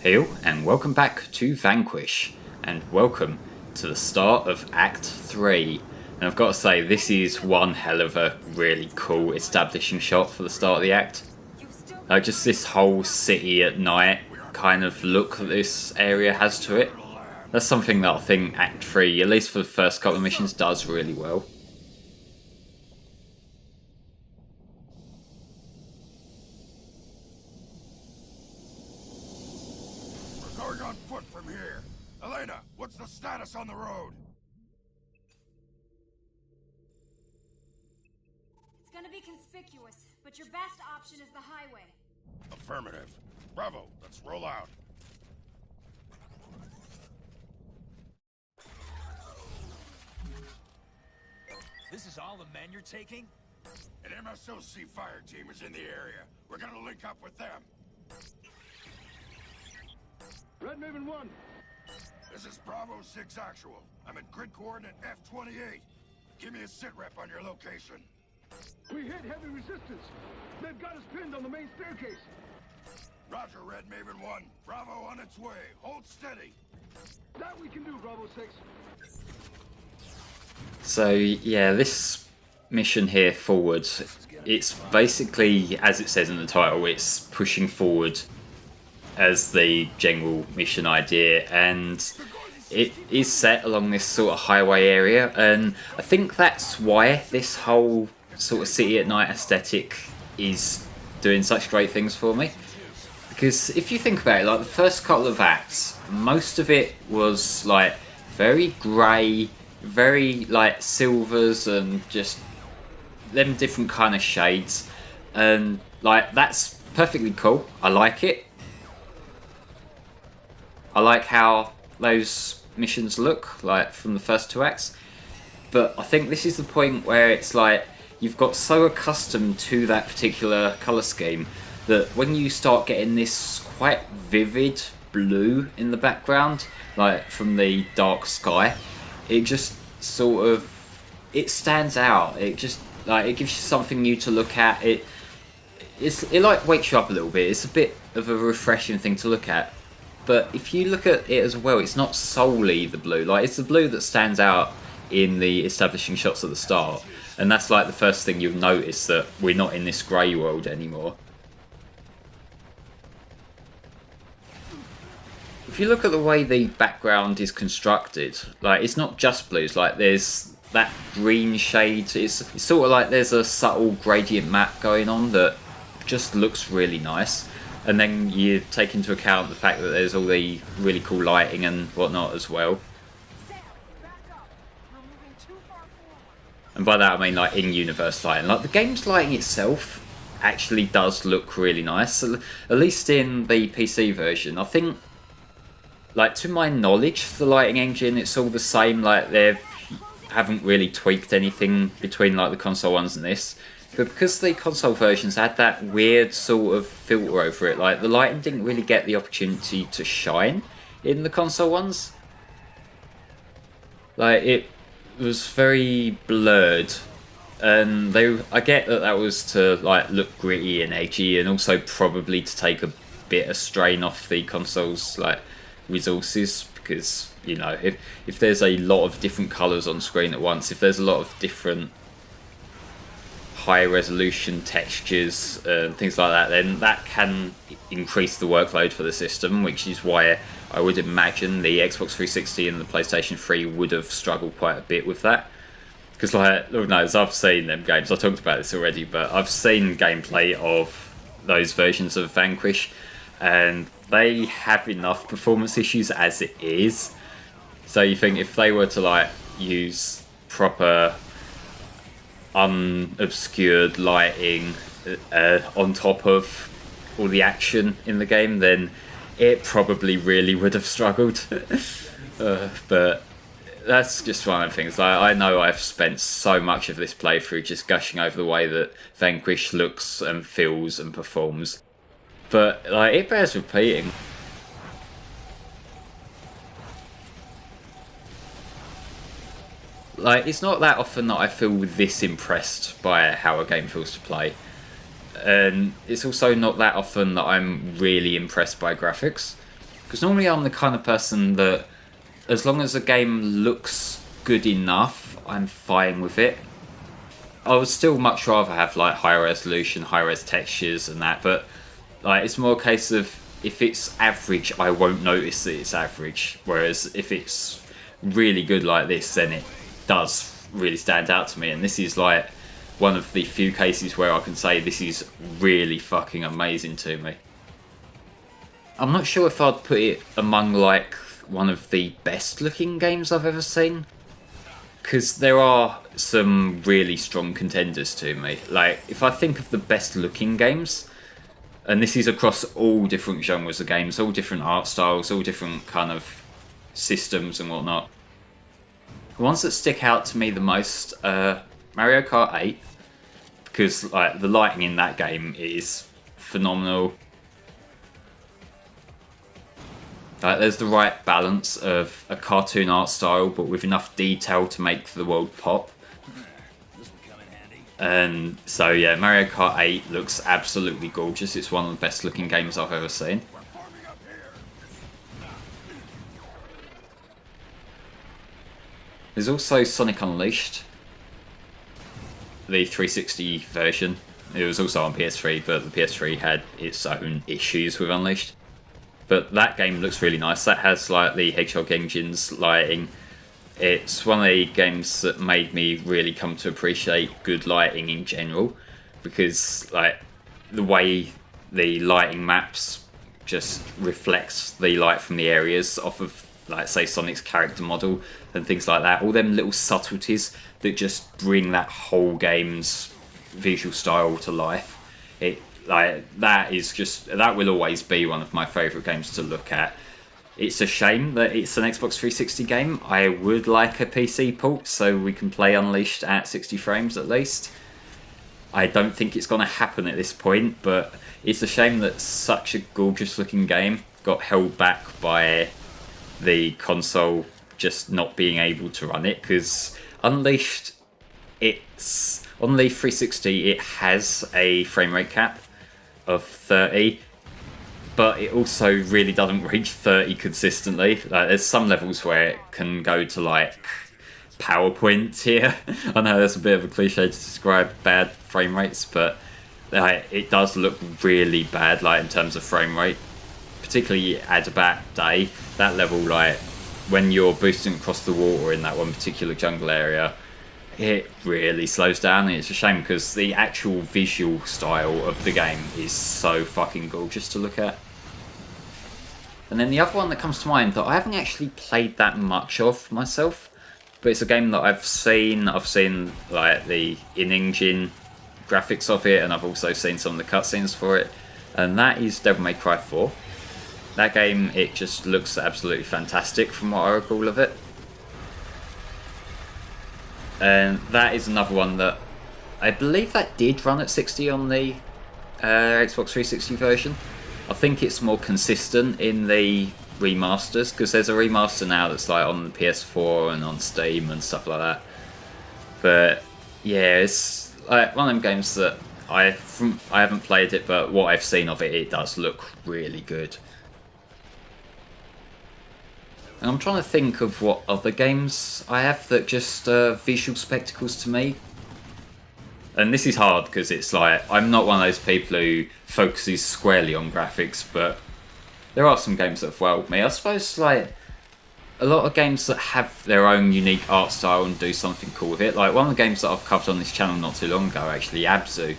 Heyo, and welcome back to Vanquish, and welcome to the start of Act 3. And I've got to say, this is one hell of a really cool establishing shot for the start of the act. Just this whole city at night kind of look that this area has to it. That's something that I think Act 3, at least for the first couple of missions, does really well. We're going on foot from here. Elena, what's the status on the road? It's gonna be conspicuous, but your best option is the highway. Affirmative. Bravo, let's roll out. This is all the men you're taking? An MSOC fire team is in the area. We're gonna link up with them. Red Maven 1. This is Bravo 6 Actual. I'm at grid coordinate F28. Give me a sitrep on your location. We hit heavy resistance. They've got us pinned on the main staircase. Roger, Red Maven 1. Bravo on its way. Hold steady. That we can do, Bravo 6. So yeah, this mission here, Forward, it's basically, as it says in the title, it's pushing forward as the general mission idea, and it is set along this sort of highway area, and I think that's why this whole sort of city at night aesthetic is doing such great things for me. Because if you think about it, like the first couple of acts, most of it was like very grey, very like silvers and just them different kind of shades, and like that's perfectly cool. I like it. I like how those missions look like from the first two acts, but I think this is the point where it's like you've got so accustomed to that particular colour scheme that when you start getting this quite vivid blue in the background, like from the dark sky, it just sort of, it stands out. It just like, it gives you something new to look at. It like wakes you up a little bit. It's a bit of a refreshing thing to look at. But if you look at it as well, it's not solely the blue. Like, it's the blue that stands out in the establishing shots at the start. And that's like the first thing you'll notice, that we're not in this grey world anymore. If you look at the way the background is constructed, like, it's not just blues. Like, there's that green shade. It's sort of like there's a subtle gradient map going on that just looks really nice. And then you take into account the fact that there's all the really cool lighting and whatnot as well. And by that I mean like in-universe lighting. Like the game's lighting itself actually does look really nice. At least in the PC version. I think, like, to my knowledge, the lighting engine, it's all the same. Like, they haven't really tweaked anything between like the console ones and this. But because the console versions had that weird sort of filter over it, like the lighting didn't really get the opportunity to shine in the console ones. Like, it was very blurred, and I get that that was to like look gritty and edgy, and also probably to take a bit of strain off the console's like resources, because, you know, if there's a lot of different colours on screen at once, if there's a lot of different high resolution textures and things like that, then that can increase the workload for the system, which is why I would imagine the Xbox 360 and the PlayStation 3 would have struggled quite a bit with that. Because, like, Lord knows, I've seen them games, I talked about this already, but I've seen gameplay of those versions of Vanquish, and they have enough performance issues as it is. So you think if they were to like use proper unobscured lighting on top of all the action in the game, then it probably really would have struggled. But that's just one of the things. I know I've spent so much of this playthrough just gushing over the way that Vanquish looks and feels and performs, but like, it bears repeating. Like, it's not that often that I feel this impressed by how a game feels to play. And it's also not that often that I'm really impressed by graphics. Because normally I'm the kind of person that, as long as a game looks good enough, I'm fine with it. I would still much rather have like high resolution, high res textures and that, but like it's more a case of if it's average, I won't notice that it's average. Whereas if it's really good like this, then it does really stand out to me. And this is like one of the few cases where I can say this is really fucking amazing to me. I'm not sure if I'd put it among like one of the best looking games I've ever seen, because there are some really strong contenders to me. Like if I think of the best looking games, and this is across all different genres of games, all different art styles, all different kind of systems and whatnot, the ones that stick out to me the most are Mario Kart 8, because like the lighting in that game is phenomenal. Like, there's the right balance of a cartoon art style, but with enough detail to make the world pop. And so yeah, Mario Kart 8 looks absolutely gorgeous. It's one of the best looking games I've ever seen. There's also Sonic Unleashed, the 360 version. It was also on PS3, but the PS3 had its own issues with Unleashed. But that game looks really nice. That has like the Hedgehog engine's lighting. It's one of the games that made me really come to appreciate good lighting in general, because like the way the lighting maps just reflects the light from the areas off of, like, say Sonic's character model and things like that. All them little subtleties that just bring that whole game's visual style to life. That will always be one of my favourite games to look at. It's a shame that it's an Xbox 360 game. I would like a PC port so we can play Unleashed at 60 frames at least. I don't think it's going to happen at this point, but it's a shame that such a gorgeous looking game got held back by the console just not being able to run it, because Unleashed, it's on the 360, it has a frame rate cap of 30, but it also really doesn't reach 30 consistently. Like, there's some levels where it can go to like PowerPoint here. I know that's a bit of a cliche to describe bad frame rates, but it does look really bad, like in terms of frame rate, particularly at about day. That level, like when you're boosting across the water in that one particular jungle area, it really slows down, and it's a shame because the actual visual style of the game is so fucking gorgeous to look at. And then the other one that comes to mind that I haven't actually played that much of myself, but it's a game that I've seen like the in-engine graphics of it, and I've also seen some of the cutscenes for it, and that is Devil May Cry 4. That game, it just looks absolutely fantastic from what I recall of it. And that is another one that I believe that did run at 60 on the Xbox 360 version. I think it's more consistent in the remasters, because there's a remaster now that's like on the PS4 and on Steam and stuff like that. But yeah, it's like one of them games that I haven't played it, but what I've seen of it, it does look really good. And I'm trying to think of what other games I have that just visual spectacles to me. And this is hard because it's like, I'm not one of those people who focuses squarely on graphics, but there are some games that have wowed me. I suppose like a lot of games that have their own unique art style and do something cool with it. Like one of the games that I've covered on this channel not too long ago, actually, Abzu.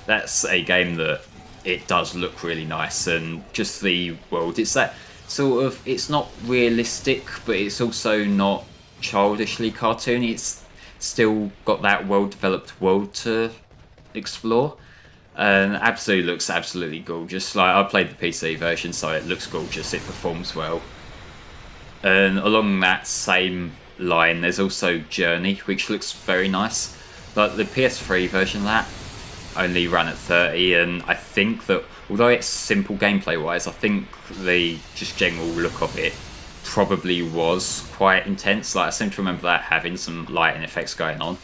That's a game that it does look really nice, and just the world, it's that sort of, it's not realistic, but it's also not childishly cartoony. It's still got that well-developed world to explore, and Abzu looks absolutely gorgeous. Like, I played the PC version, so it looks gorgeous, it performs well. And along that same line, there's also Journey, which looks very nice. Like, the PS3 version of that only ran at 30, and I think that although it's simple gameplay wise, I think the just general look of it probably was quite intense. Like, I seem to remember that having some lighting effects going on.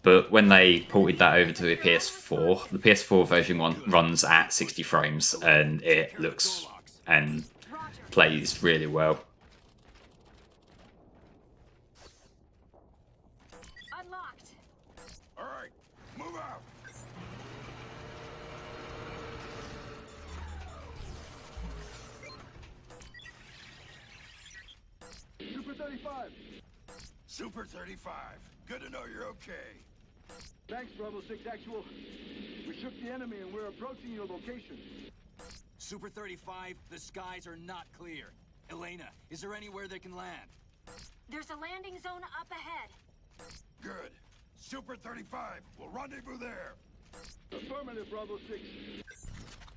but when they ported that over to the PS4 version runs at 60 frames, and it looks and plays really well. Unlocked. All right, move out. Super 35. Super 35. Good to know you're okay. Thanks, Bravo 6 Actual. We shook the enemy and we're approaching your location. Super 35, the skies are not clear. Elena, is there anywhere they can land? There's a landing zone up ahead. Good. Super 35. We'll rendezvous there. Affirmative, Bravo 6.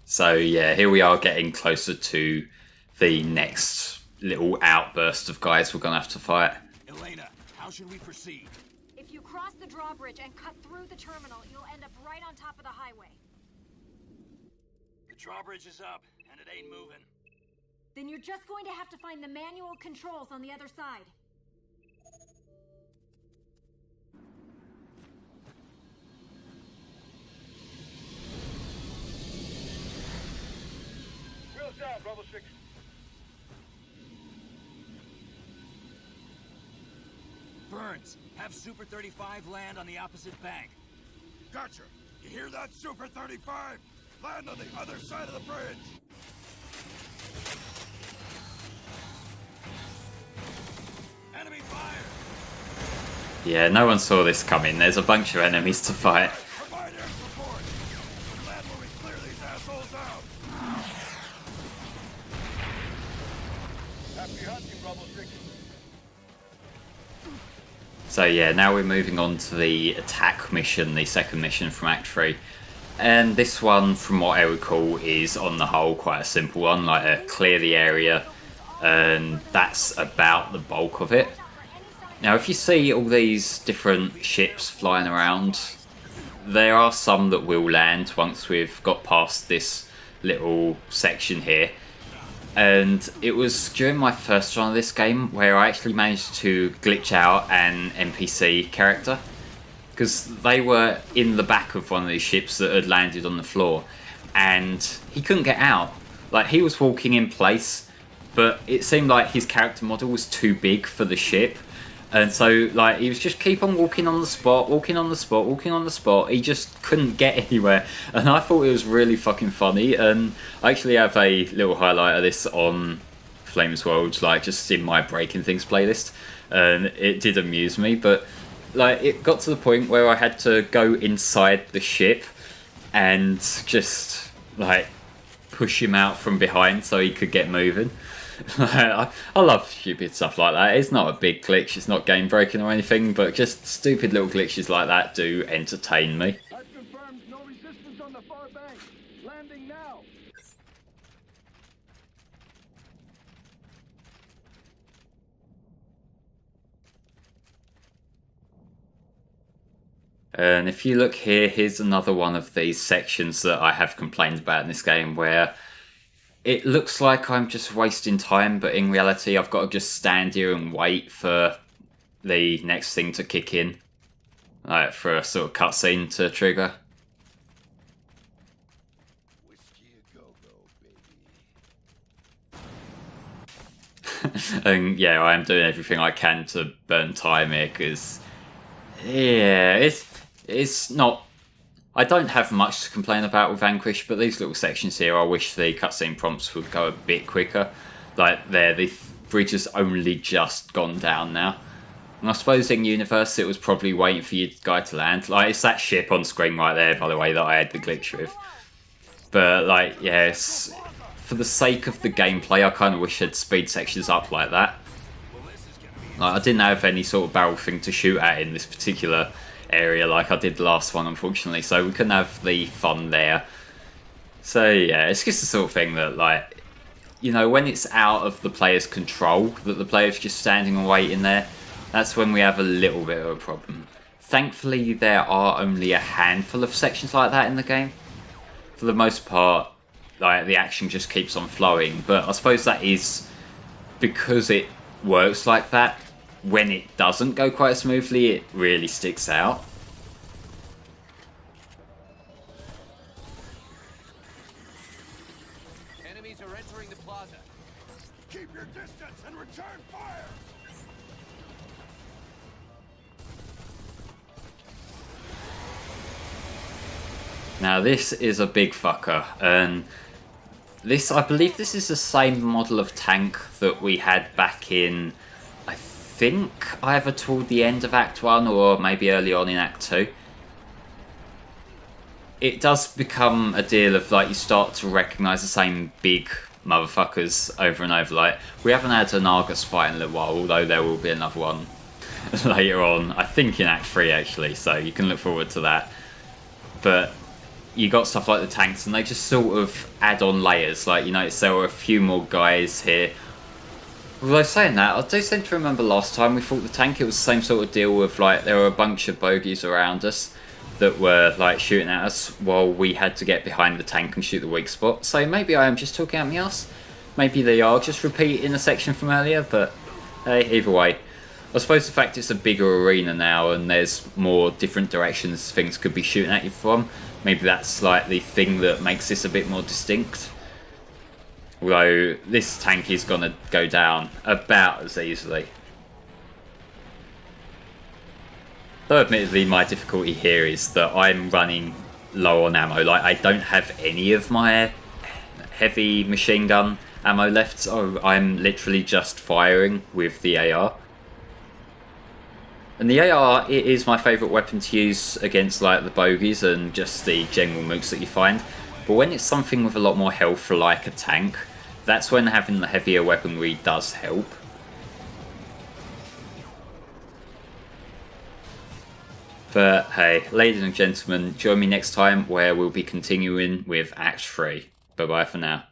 So yeah, here we are getting closer to the next little outburst of guys we're gonna have to fight. Elena, how should we proceed? If you cross the drawbridge and cut through the terminal, you'll end up right on top of the highway. The drawbridge is up, and it ain't moving. Then you're just going to have to find the manual controls on the other side. Wheels down, Bravo 6. Burns, have Super 35 land on the opposite bank. Gotcha. You hear that, Super 35? Land on the other side of the bridge. Enemy fire! Yeah, no one saw this coming. There's a bunch of enemies to fight. Provide air support. Land when we clear these assholes out. Happy hunting, Bravo 6. So yeah, now we're moving on to the attack mission, the second mission from Act 3. And this one, from what I recall, is on the whole quite a simple one, like clear the area, and that's about the bulk of it. Now if you see all these different ships flying around, there are some that will land once we've got past this little section here. And it was during my first run of this game where I actually managed to glitch out an NPC character, because they were in the back of one of these ships that had landed on the floor, and he couldn't get out. Like, he was walking in place, but it seemed like his character model was too big for the ship, and so like he was just keep on walking on the spot, walking on the spot, walking on the spot. He just couldn't get anywhere, and I thought it was really fucking funny. And I actually have a little highlight of this on FlameHisWorld, like just in my Breaking Things playlist, and it did amuse me. But like, it got to the point where I had to go inside the ship and just like push him out from behind so he could get moving. I love stupid stuff like that. It's not a big glitch, it's not game breaking or anything, but just stupid little glitches like that do entertain me. I've confirmed no resistance on the far bank. Landing now. And if you look here, here's another one of these sections that I have complained about in this game, where it looks like I'm just wasting time, but in reality I've got to just stand here and wait for the next thing to kick in, like for a sort of cutscene to trigger. Whiskey a go-go, baby. And yeah, I am doing everything I can to burn time here, because yeah, it's not. I don't have much to complain about with Vanquish, but these little sections here, I wish the cutscene prompts would go a bit quicker. Like there, the bridge has only just gone down now. And I suppose in universe it was probably waiting for you guy to land. Like, it's that ship on screen right there, by the way, that I had the glitch with. But like, yes, for the sake of the gameplay, I kind of wish I'd speed sections up like that. Like, I didn't have any sort of barrel thing to shoot at in this particular area like I did the last one, unfortunately, so we couldn't have the fun there. So yeah, it's just the sort of thing that, like, you know, when it's out of the player's control, that the player's just standing and waiting there, that's when we have a little bit of a problem. Thankfully, there are only a handful of sections like that in the game. For the most part, like, the action just keeps on flowing, but I suppose that is because it works like that. When it doesn't go quite smoothly, it really sticks out. Enemies are entering the plaza. Keep your distance and return fire! Now this is a big fucker, and this, I believe this is the same model of tank that we had back in, I think, either toward the end of Act 1 or maybe early on in Act 2. It does become a deal of, like, you start to recognise the same big motherfuckers over and over. Like, we haven't had an Argus fight in a little while, although there will be another one later on, I think in Act 3 actually, so you can look forward to that. But you got stuff like the tanks, and they just sort of add on layers. Like, you notice there were a few more guys here. Although saying that, I do seem to remember last time we fought the tank, it was the same sort of deal with, like, there were a bunch of bogies around us that were, like, shooting at us while we had to get behind the tank and shoot the weak spot. So maybe I am just talking out my ass. Maybe they are just repeating a section from earlier, but hey, either way. I suppose the fact it's a bigger arena now and there's more different directions things could be shooting at you from, maybe that's like the thing that makes this a bit more distinct. Although this tank is going to go down about as easily. Though admittedly my difficulty here is that I'm running low on ammo. Like, I don't have any of my heavy machine gun ammo left, so I'm literally just firing with the AR. And the AR, it is my favourite weapon to use against, like, the bogies and just the general mooks that you find. But when it's something with a lot more health, like a tank, that's when having the heavier weaponry does help. But hey, ladies and gentlemen, join me next time where we'll be continuing with Act 3. Bye bye for now.